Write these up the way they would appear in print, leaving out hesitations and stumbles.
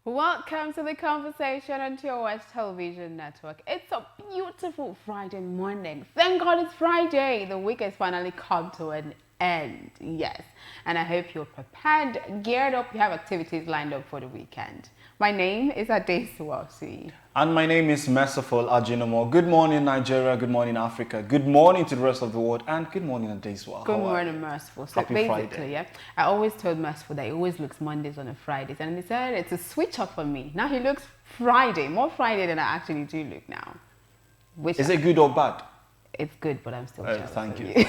Welcome to the conversation on Your West Television Network. It's a beautiful Friday morning. Thank God it's Friday. The week has finally come to an end. Yes. And I hope you're prepared, geared up, you have activities lined up for the weekend. My name is Adesuwasi. And my name is Merciful Ajinomo. Good morning, Nigeria. Good morning, Africa. Good morning to the rest of the world. And good morning, Adesua. Good morning, Merciful. So Happy basically, Friday. yeah, I always told Merciful that he always looks Mondays on a Fridays. And he decided to switch up for me. Now he looks Friday, more Friday than I actually do look now. Which Is it good or bad? It's good, but I'm still jealous Thank of you.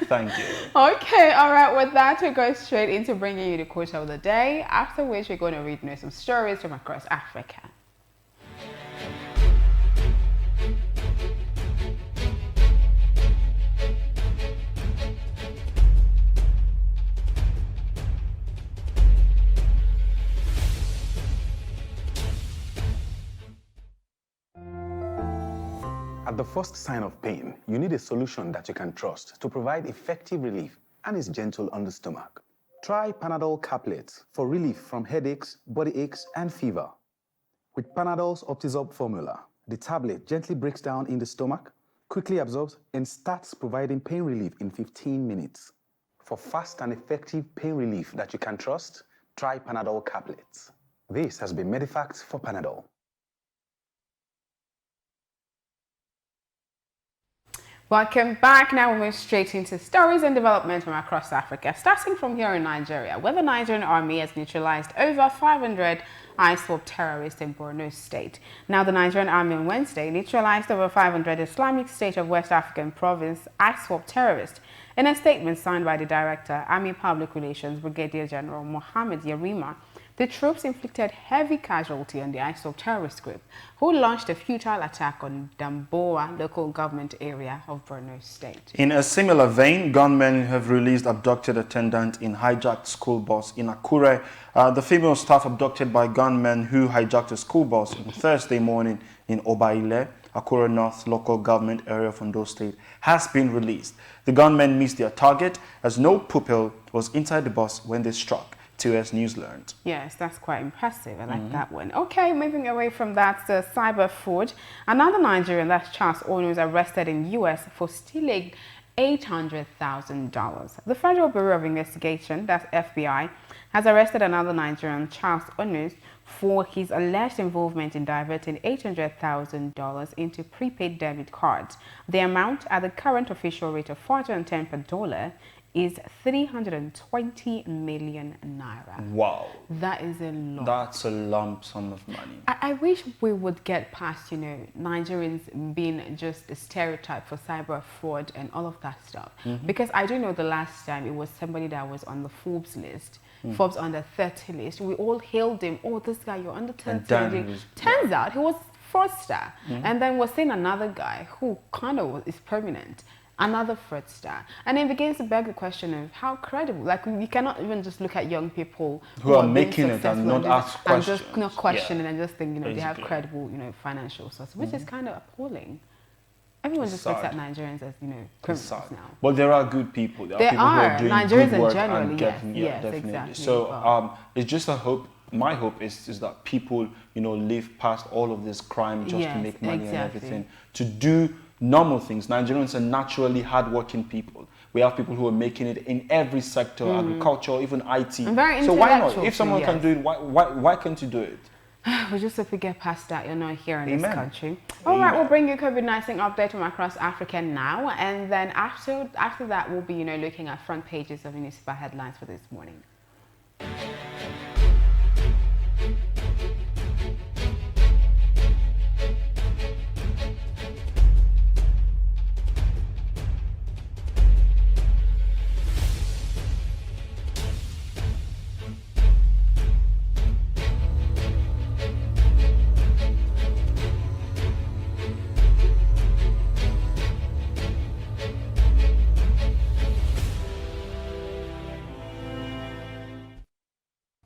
Thank you. Okay, all right. With that, we go straight into bringing you the quote of the day. After which, we're going to read some stories from across Africa. At the first sign of pain, you need a solution that you can trust to provide effective relief and is gentle on the stomach. Try Panadol Caplets for relief from headaches, body aches, and fever. With Panadol's Optizorb formula, the tablet gently breaks down in the stomach, quickly absorbs, and starts providing pain relief in 15 minutes. For fast and effective pain relief that you can trust, try Panadol Caplets. This has been Medifact for Panadol. Welcome back. Now we move straight into stories and development from across Africa, starting from here in Nigeria, where the Nigerian army has neutralized over 500 ISWAP terrorists in Borno State. Now, the Nigerian army on Wednesday neutralized over 500 Islamic State of West African province ISWAP terrorists. In a statement signed by the director, Army Public Relations Brigadier General Mohammed Yarima, the troops inflicted heavy casualty on the ISWAP terrorist group, who launched a futile attack on Damboa local government area of Borno State. In a similar vein, gunmen have released abducted attendant in hijacked school bus in Akure. The female staff abducted by gunmen who hijacked a school bus on Thursday morning in Obaile, Akure North local government area of Ondo State, has been released. The gunmen missed their target as no pupil was inside the bus when they struck. 2S News learned. Yes, that's quite impressive. I like that one. Okay, moving away from that, the cyber fraud. Another Nigerian, that's Charles Onu, is arrested in U.S. for stealing $800,000. The Federal Bureau of Investigation, that's FBI, has arrested another Nigerian, Charles Onu, for his alleged involvement in diverting $800,000 into prepaid debit cards. The amount, at the current official rate of 410 per dollar, is 320 million naira. Wow. That is a lot. That's a lump sum of money. I wish we would get past, Nigerians being just a stereotype for cyber fraud and all of that stuff. Because I do know the last time it was somebody that was on the Forbes list, Forbes under 30 list. We all hailed him, oh, this guy, you're under 30. Turns out he was fraudster. And then we're seeing another guy who kind of is permanent. Another fraudster. And it begins to beg the question of how credible. Like, you cannot even just look at young people who are making it and not ask questions. And just not question it and just think, they have Basically. credible, financial sources, which is kind of appalling. Everyone just looks at Nigerians as, criminals now. But there are good people. There are There people who are doing Nigerians good work in general, and yes, definitely. exactly. So it's just a hope. My hope is that people, live past all of this crime just to make money and everything, to do normal things. Nigerians are naturally hardworking people. We have people who are making it in every sector, agriculture, even IT. So why not? If someone can do it, why can't you do it? We just hope we get past that, here in this country. All right, we'll bring you COVID-19 update from across Africa now. And then after that, we'll be, looking at front pages of municipal headlines for this morning.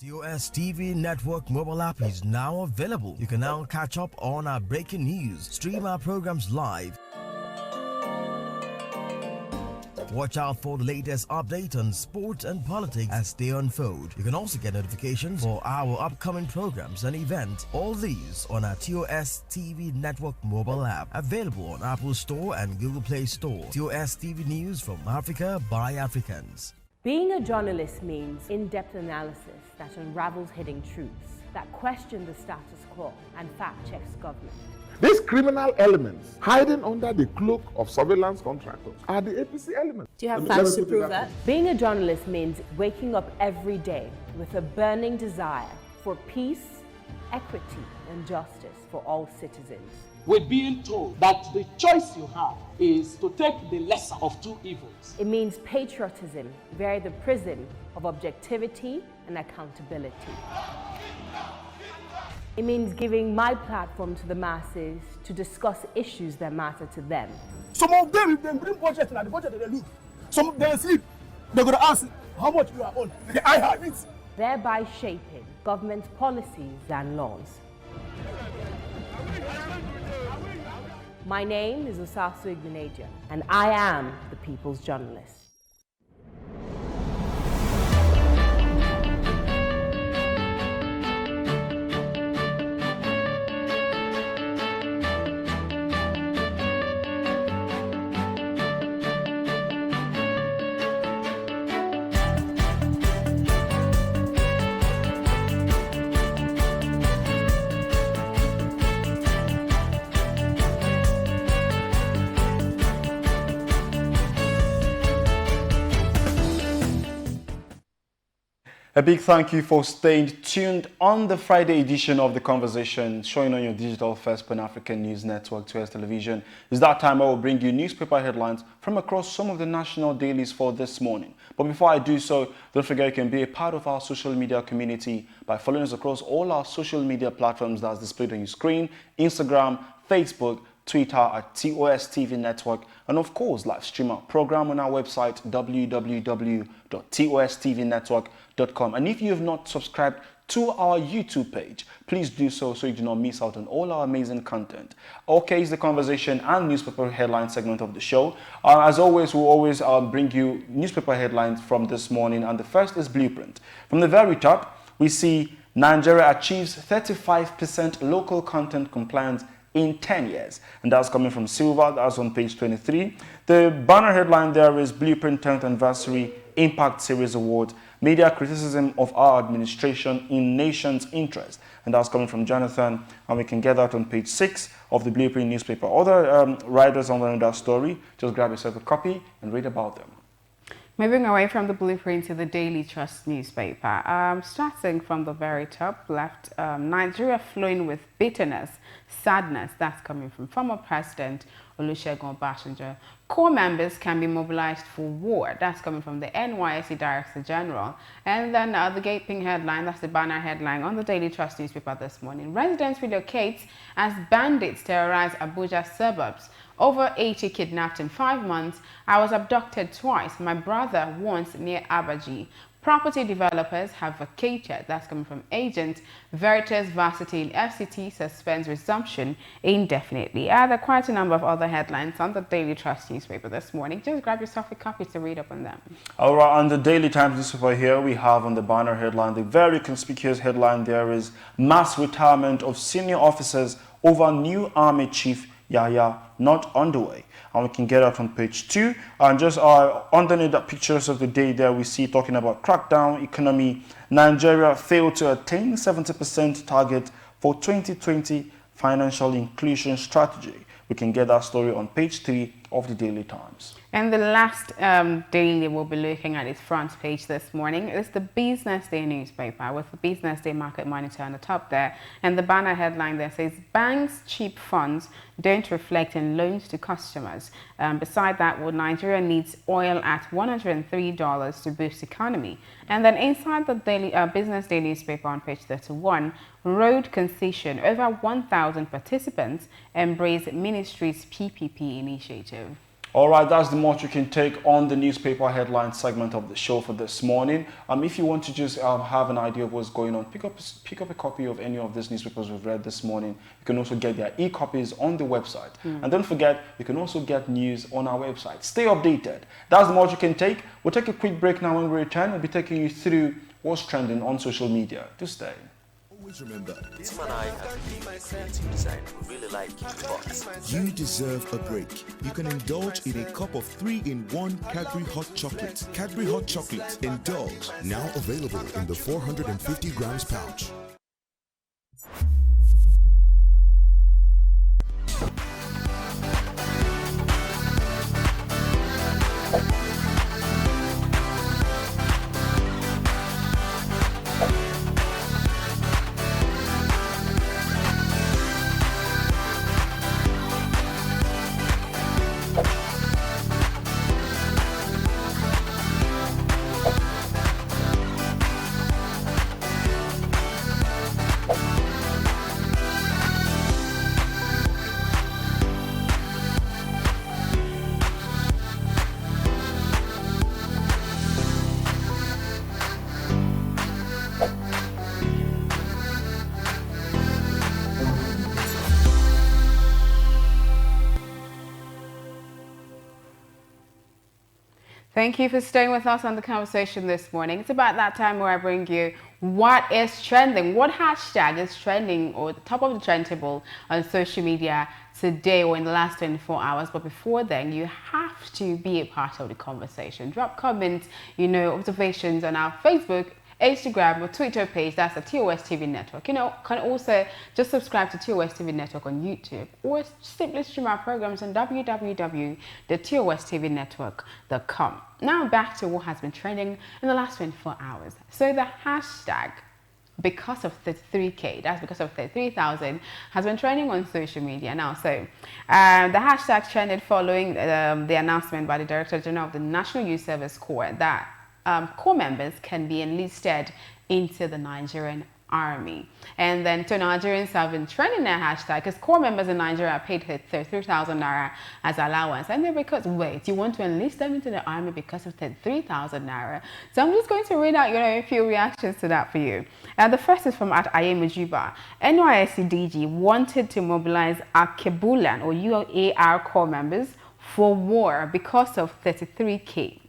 DOS TV Network mobile app is now available. You can now catch up on our breaking news, stream our programs live, Watch out for the latest update on sports and politics as they unfold. You can also get notifications for our upcoming programs and events. All these on our TOS TV Network mobile app, available on Apple Store and Google Play Store. TOS TV News from Africa by Africans. Being a journalist means in-depth analysis that unravels hidden truths, that question the status quo and fact-checks government. These criminal elements hiding under the cloak of surveillance contractors are the APC elements. Do you have facts to prove that? Being a journalist means waking up every day with a burning desire for peace, equity, and justice for all citizens. We're being told that the choice you have is to take the lesser of two evils. It means patriotism via the prism of objectivity and accountability. It means giving my platform to the masses to discuss issues that matter to them. Some of them, if they bring budget, and the budget they look. Some they sleep. They're going to ask how much you are on. I have it. Thereby shaping government policies and laws. My name is Osasu Igbeneghu, and I am the People's Journalist. A big thank you for staying tuned on the Friday edition of The Conversation, showing on your digital first Pan-African News Network, TOS Television. It's that time I will bring you newspaper headlines from across some of the national dailies for this morning. But before I do so, don't forget you can be a part of our social media community by following us across all our social media platforms that's displayed on your screen: Instagram, Facebook, Twitter at TOS TV Network, and of course, live stream our program on our website, www.tostvnetwork.com. And if you have not subscribed to our YouTube page, please do so you do not miss out on all our amazing content. Okay, it's the conversation and newspaper headline segment of the show. As always, we'll always bring you newspaper headlines from this morning, and the first is Blueprint. From the very top, we see Nigeria achieves 35% local content compliance in 10 years, and that's coming from Silver. That's on page 23. The banner headline there is Blueprint 10th Anniversary Impact Series Award, Media Criticism of Our Administration in Nation's Interest, and that's coming from Jonathan, and we can get that on page 6 of the Blueprint newspaper. Other writers on that story, just grab yourself a copy and read about them. Moving away from the Blueprint to the Daily Trust newspaper, starting from the very top left, Nigeria flowing with bitterness, sadness. That's coming from former President Olusegun Obasanjo. Core members can be mobilized for war. That's coming from the NYSC Director General. And then the gaping headline, that's the banner headline on the Daily Trust newspaper this morning. Residents relocate as bandits terrorize Abuja suburbs. Over 80 kidnapped in 5 months. I was abducted twice. My brother once near Abaji. Property developers have vacated. That's coming from Agent. Veritas Varsity in FCT suspends resumption indefinitely. There are quite a number of other headlines on the Daily Trust newspaper this morning. Just grab yourself a copy to read up on them. All right, on the Daily Times newspaper here, we have on the banner headline, the very conspicuous headline there is mass retirement of senior officers over new army chief Yahya not underway. And we can get out on page 2. And just underneath the pictures of the day there, we see talking about crackdown economy. Nigeria failed to attain 70% target for 2020 financial inclusion strategy. We can get that story on page 3 of the Daily Times. And the last daily we'll be looking at its front page this morning is the Business Day newspaper with the Business Day Market Monitor on the top there. And the banner headline there says, banks' cheap funds don't reflect in loans to customers. Beside that, Nigeria needs oil at $103 to boost economy. And then inside the daily Business Day newspaper on page 31, road concession, over 1,000 participants embrace ministry's PPP initiative. All right, that's the much you can take on the newspaper headline segment of the show for this morning. If you want to just have an idea of what's going on, pick up a copy of any of these newspapers we've read this morning. You can also get their e-copies on the website. And don't forget, you can also get news on our website. Stay updated. That's the much you can take. We'll take a quick break now. When we return, we'll be taking you through what's trending on social media. Do stay. Always remember, Tim and I have been creative design. We really like it, but you deserve a break. You can indulge in a cup of 3-in-1 Cadbury Hot Chocolate. Cadbury Hot Chocolate. Indulge. Now available in the 450 grams pouch. Thank you for staying with us on the conversation this morning. It's about that time where I bring you what is trending, what hashtag is trending or the top of the trend table on social media today or in the last 24 hours. But before then, you have to be a part of the conversation. Drop comments, observations on our Facebook, Instagram or Twitter page. That's the TOS TV Network. Can also just subscribe to TOS TV Network on YouTube or simply stream our programs on www.tostvnetwork.com. Now back to what has been trending in the last 24 hours. So the hashtag because of 33K, that's because of 33,000, has been trending on social media now. So the hashtag trended following the announcement by the Director General of the National Youth Service Corps that corps members can be enlisted into the Nigerian Army. And then so Nigerians have been trending their hashtag because corps members in Nigeria are paid 33,000 naira as allowance. And they're because, wait, you want to enlist them into the army because of 33,000 naira? So I'm just going to read out, a few reactions to that for you. The first is from @Ayemajuba. NYSC DG wanted to mobilize Akebulan or UAR corps members for war because of 33K.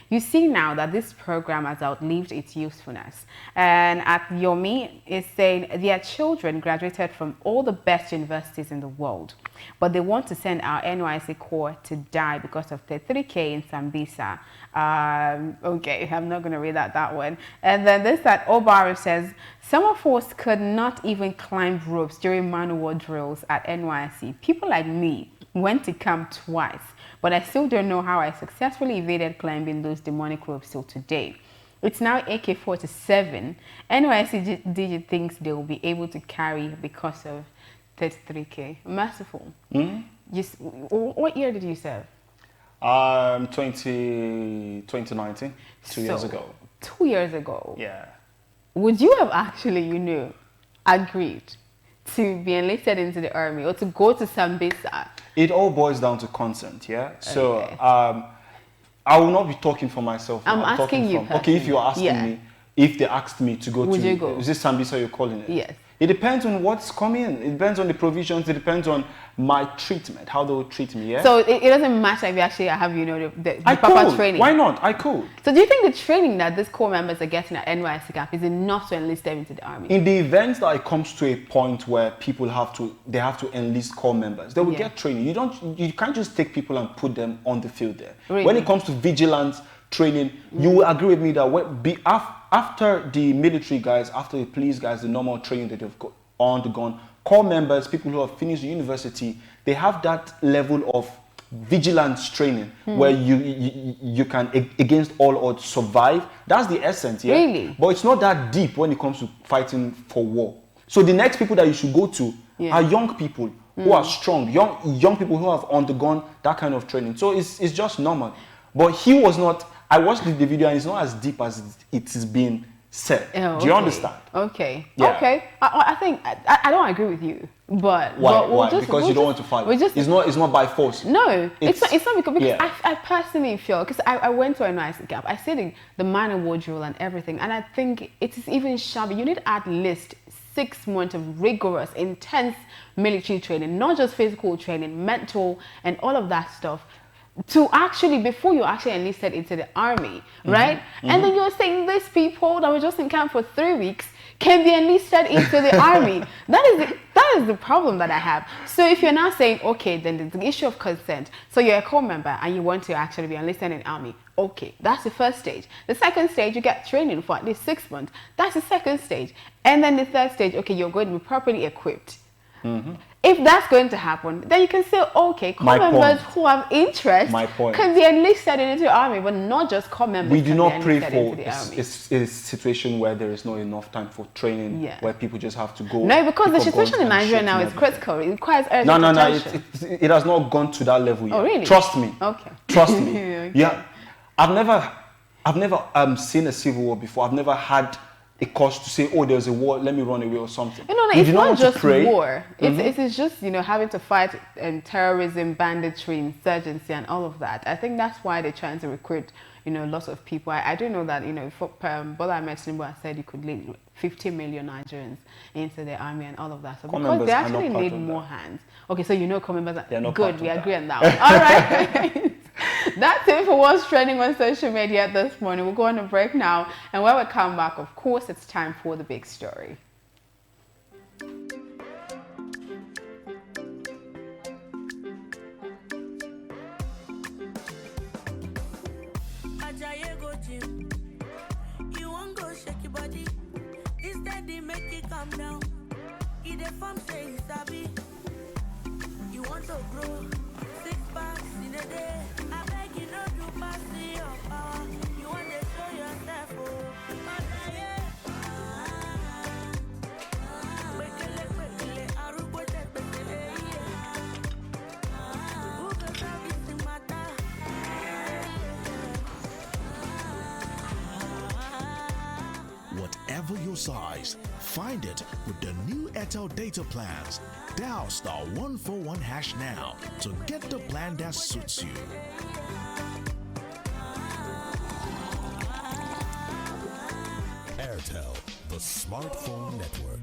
You see now that this program has outlived its usefulness. And at Yomi is saying their children graduated from all the best universities in the world, but they want to send our NYSC Corps to die because of 33K in Sambisa. Okay, I'm not going to read that one. And then this at Obaru says, Summer Force could not even climb ropes during manual drills at NYSC. People like me went to camp twice, but I still don't know how I successfully evaded climbing those demonic ropes till today. It's now AK-47. NYSC DG thinks they will be able to carry because of 33K. Merciful. What year did you serve? 2019, 2 years ago. 2 years ago? Yeah. Would you have actually, agreed to be enlisted into the army or to go to Sambisa? It all boils down to consent, yeah? So, okay. I will not be talking for myself. I'm asking you. Okay, if you're asking me, if they asked me to go Would you go? Is this Sambisa you're calling it? Yes. It depends on what's coming. It depends on the provisions. It depends on my treatment, how they will treat me, yeah? So it doesn't matter if you actually have, the proper training? Why not? I could. So do you think the training that these corps members are getting at NYSC camp is enough to enlist them into the army? In the event that it comes to a point where people have to enlist corps members, they will get training. You can't just take people and put them on the field there. Really? When it comes to vigilance training, you will agree with me that after the military guys, after the police guys, the normal training that they've undergone, corps members, people who have finished university, they have that level of vigilance training where you can, against all odds, survive. That's the essence, yeah? Really? But it's not that deep when it comes to fighting for war. So the next people that you should go to are young people who are strong, young people who have undergone that kind of training. So it's just normal. But he was not. I watched the video and it's not as deep as it is being said. Oh, Do you okay. understand? Okay. Yeah. Okay. I think I don't agree with you, but Why? but we'll Because you don't want to fight. It's not by force. No, it's not because yeah. I personally feel, because I went to a nice gap. I see the man and ward drill and everything, and I think it is even sharper. You need at least 6 months of rigorous, intense military training, not just physical training, mental, and all of that stuff, to actually, before you actually enlisted into the army, right? And then you're saying these people that were just in camp for 3 weeks can be enlisted into the army. That is the problem that I have. So if you're now saying, okay, then there's the issue of consent. So you're a corps member and you want to actually be enlisted in the army. Okay, that's the first stage. The second stage, you get training for at least 6 months. That's the second stage. And then the third stage, okay, you're going to be properly equipped. If that's going to happen, then you can say, okay, corps members who have interest can be enlisted into the army, but not just corps members. We do not pray for a situation where there is not enough time for training, where people just have to go. No, because the situation in Nigeria now is critical. It requires urgent attention. It has not gone to that level yet. Oh, really? Trust me. Okay. Trust me. Okay. Yeah, I've never seen a civil war before. I've never had a cause to say, oh, there's a war, let me run away or something. No, it's not just war. It's just, having to fight terrorism, banditry, insurgency, and all of that. I think that's why they're trying to recruit, lots of people. I do know that, Bola Ahmed Tinubu said you could lead 50 million Nigerians into the army and all of that. So because they actually need more hands. Okay, so corps members are good. We agree on that one. All right. That's it for what's trending on social media this morning. We'll go on a break now, and when we come back, of course, it's time for the big story. You won't go shake your body. Instead, they make it calm down. If the farm say it's happy, you want to grow 6 packs in a day. I beg you not to pass your power. You want to show yourself, Whatever your size, find it with the new Airtel data plans. Dial *141# now to get the plan that suits you. Airtel, the smartphone network.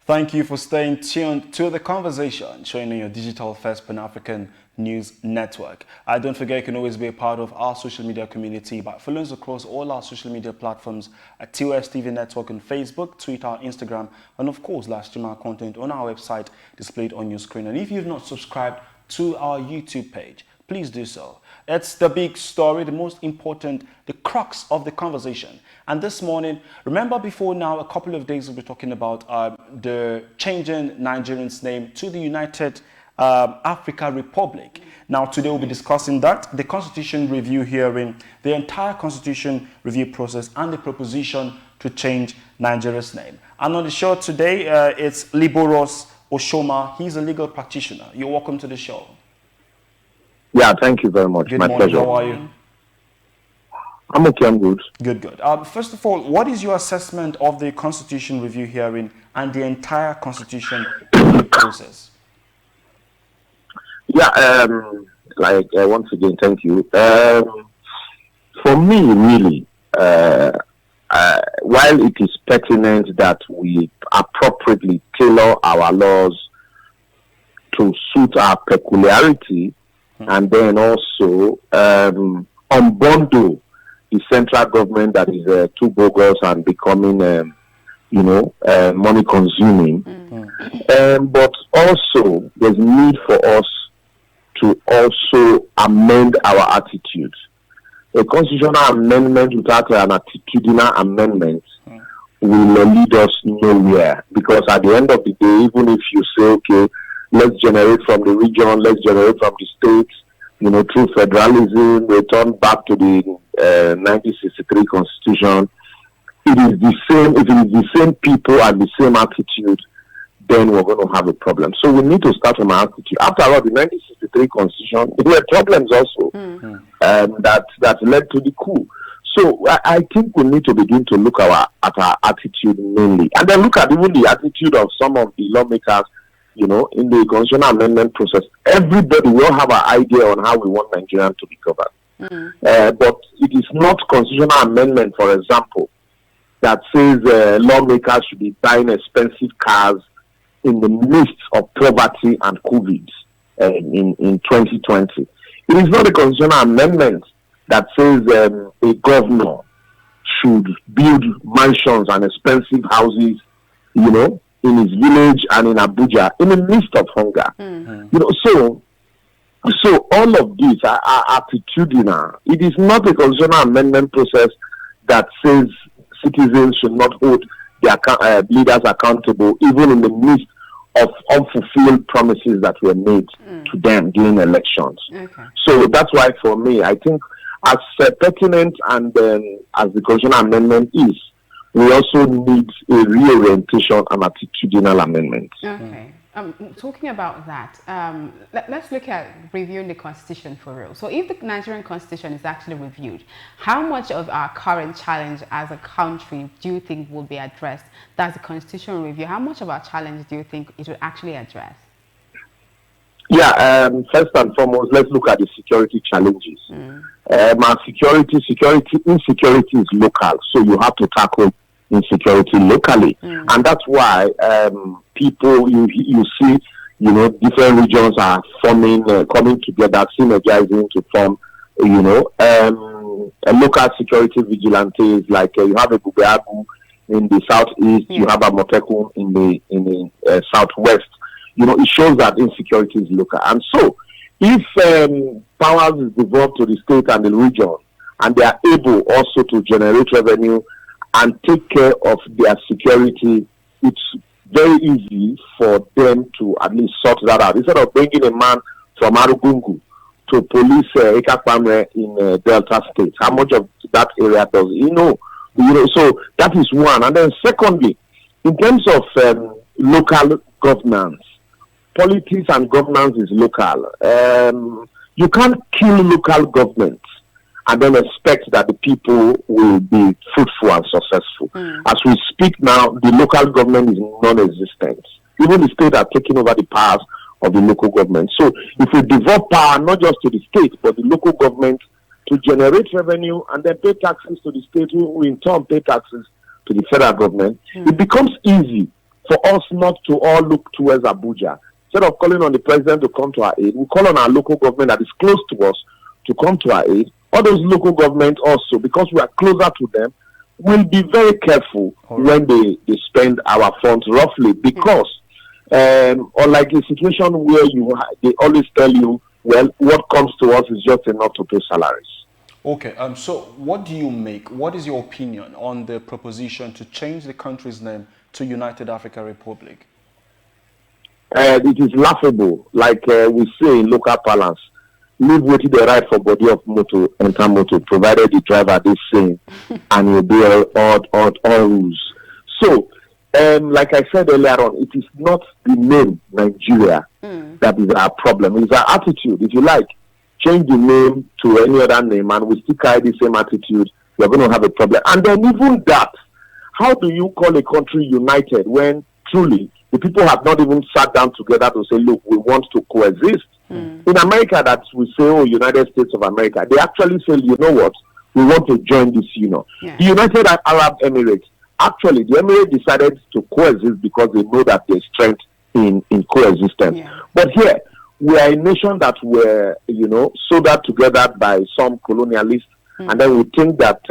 Thank you for staying tuned to The Conversation, showing on your digital first Pan-African news network. Don't forget, you can always be a part of our social media community by following us across all our social media platforms at TOS TV Network on Facebook, Twitter, Instagram, and of course, live stream our content on our website displayed on your screen. And if you've not subscribed to our YouTube page, please do so. It's the big story, the most important, the crux of the conversation. And this morning, remember before now, a couple of days we'll be talking about the changing Nigerian's name to the United Africa Republic. Now today we'll be discussing that, the Constitution Review hearing, the entire Constitution Review process, and the proposition to change Nigeria's name. And on the show today, it's Liboros Oshoma. He's a legal practitioner. You're welcome to the show. Yeah, thank you very much. Good My morning. pleasure. How are you? I'm okay, I'm good. Good. First of all, what is your assessment of the Constitution Review hearing and the entire Constitution Review process? Yeah, once again, thank you. For me, really, while it is pertinent that we appropriately tailor our laws to suit our peculiarity, and then also unbundle the central government that is too bogus and becoming, money consuming. But also, there's need for us to also amend our attitude. A constitutional amendment without an attitudinal amendment will lead us nowhere. Because at the end of the day, even if you say, okay, let's generate from the region, let's generate from the states, through federalism, return back to the 1963 constitution. It is the same. If it is the same people and the same attitude, then we're going to have a problem. So we need to start from our attitude. After all, the 1963 Constitution, there were problems also that led to the coup. So I think we need to begin to look at our attitude mainly, and then look at even the attitude of some of the lawmakers, in the constitutional amendment process. Everybody will have an idea on how we want Nigeria to be governed. But it is not constitutional amendment, for example, that says lawmakers should be buying expensive cars in the midst of poverty and COVID in 2020. It is not a constitutional amendment that says a governor should build mansions and expensive houses, in his village and in Abuja in the midst of hunger. So all of these are attitudinal. It is not a constitutional amendment process that says citizens should not hold their leaders accountable, even in the midst of unfulfilled promises that were made to them during elections. So that's why, for me, I think as pertinent and as the constitutional amendment is, we also need a reorientation and attitudinal amendment. Okay. Talking about that, let's look at reviewing the Constitution for real. So if the Nigerian Constitution is actually reviewed, how much of our current challenge as a country do you think will be addressed? That's the Constitution review. How much of our challenge do you think it will actually address? Yeah, first and foremost, let's look at the security challenges. Our insecurity is local, so you have to tackle insecurity locally, and that's why people you see, different regions are forming, coming together, synergizing to form, a local security vigilantes. Like you have a Bubeagu in the southeast, you have a Motekun in the southwest. It shows that insecurity is local, and so if powers is devolved to the state and the region, and they are able also to generate revenue and take care of their security, it's very easy for them to at least sort that out. Instead of bringing a man from Arugungu to police Ekapamre in Delta State, how much of that area does so that is one. And then secondly, in terms of local governance, politics and governance is local. You can't kill local government and then expect that the people will be fruitful and successful. As we speak now, the local government is non-existent. Even the state are taking over the powers of the local government. So if we devolve power not just to the state, but the local government to generate revenue and then pay taxes to the state, who in turn pay taxes to the federal government, it becomes easy for us not to all look towards Abuja. Instead of calling on the president to come to our aid, we call on our local government that is close to us to come to our aid. All those local governments also, because we are closer to them, will be very careful when they spend our funds roughly, because unlike a situation where they always tell you, well, what comes to us is just enough to pay salaries. Okay, so what do you make? What is your opinion on the proposition to change the country's name to United African Republic? It is laughable, like we say in local parlance. Leave waiting the right for body of motor, enter motor, provided the driver is same and you obey all rules. So, like I said earlier on, it is not the name Nigeria that is our problem. It's our attitude. If you like, change the name to any other name and we still carry the same attitude, you're going to have a problem. And then even that, how do you call a country united when truly the people have not even sat down together to say, look, we want to coexist? In America, that we say, oh, United States of America, they actually say, you know what, we want to join this, The United Arab Emirates, actually, the Emirates decided to coexist because they know that there's strength in coexistence. But here, we are a nation that were, soldered together by some colonialists, and then we think that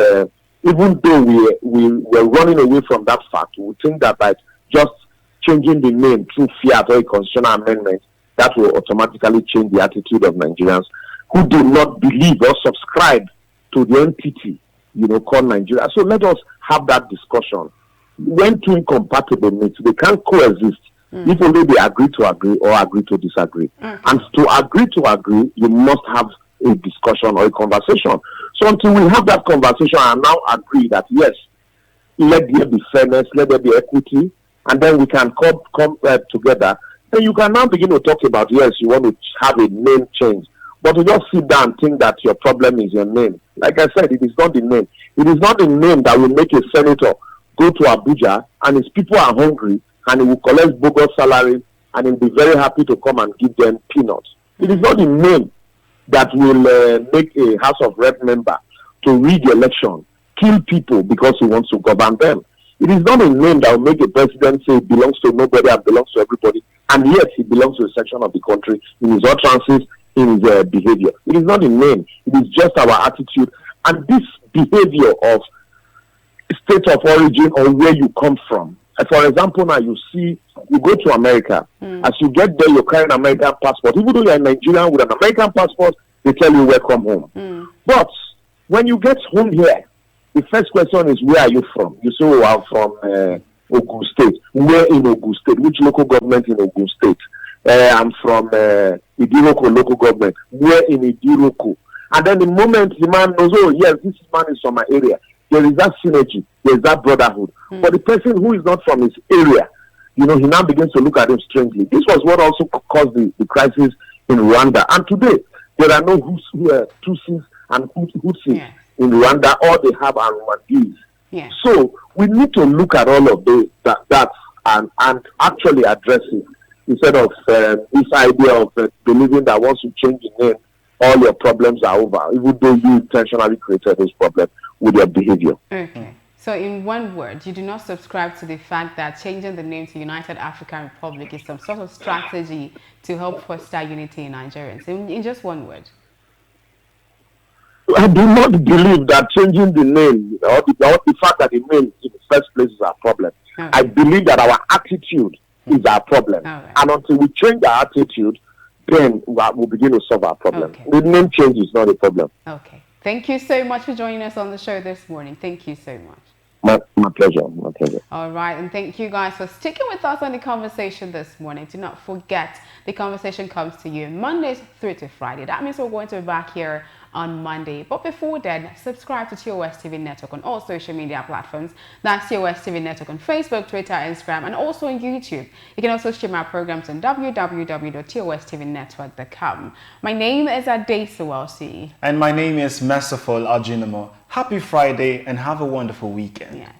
even though we were running away from that fact, we think that by just changing the name through fiat or a constitutional amendment, that will automatically change the attitude of Nigerians who do not believe or subscribe to the entity, called Nigeria. So let us have that discussion. When two incompatible meet, they can't coexist if only they agree to agree or agree to disagree. And to agree, you must have a discussion or a conversation. So until we have that conversation and now agree that, yes, let there be fairness, let there be equity, and then we can come together. Then you can now begin to talk about, yes, you want to have a name change. But to just sit down and think that your problem is your name. Like I said, it is not the name. It is not the name that will make a senator go to Abuja and his people are hungry and he will collect bogus salaries and he'll be very happy to come and give them peanuts. It is not the name that will make a House of Rep member to rig the election, kill people because he wants to govern them. It is not a name that will make a president say he belongs to nobody and belongs to everybody, and yet he belongs to a section of the country in his utterances, in his behavior. It is not a name. It is just our attitude. And this behavior of state of origin or where you come from. For example, now you go to America. As you get there, you carry an American passport. Even though you're a Nigerian with an American passport, they tell you welcome home. But when you get home here, the first question is, where are you from? You say, oh, I'm from Ogun State. Where in Ogun State? Which local government in Ogun State? I'm from Idiroko local government. Where in Idiroko? And then the moment the man knows, oh, yes, this man is from my area, there is that synergy, there is that brotherhood. But the person who is not from his area, he now begins to look at him strangely. This was what also caused the crisis in Rwanda. And today, there are no Tutsis and Hutsis in Rwanda. All they have are Rwandese. So we need to look at all of that and actually address it, instead of this idea of believing that once you change the name, all your problems are over, even though you intentionally created those problems with your behavior. Okay. So in one word, you do not subscribe to the fact that changing the name to United African Republic is some sort of strategy to help foster unity in Nigerians. In just one word. I do not believe that changing the name or the fact that the name in the first place is our problem. Okay. I believe that our attitude is our problem. Right. And until we change our attitude, then we'll begin to solve our problem. Okay. The name change is not a problem. Okay. Thank you so much for joining us on the show this morning. Thank you so much. My pleasure. My pleasure. All right. And thank you guys for sticking with us on the conversation this morning. Do not forget, the conversation comes to you Mondays through to Friday. That means we're going to be back here on Monday. But before then, subscribe to TOS TV Network on all social media platforms. That's TOS TV Network on Facebook, Twitter, Instagram, and also on YouTube. You can also stream our programs on www.tostvnetwork.com. My name is Adesu Welsi. And my name is Merciful Ajinamo. Happy Friday and have a wonderful weekend. Yes.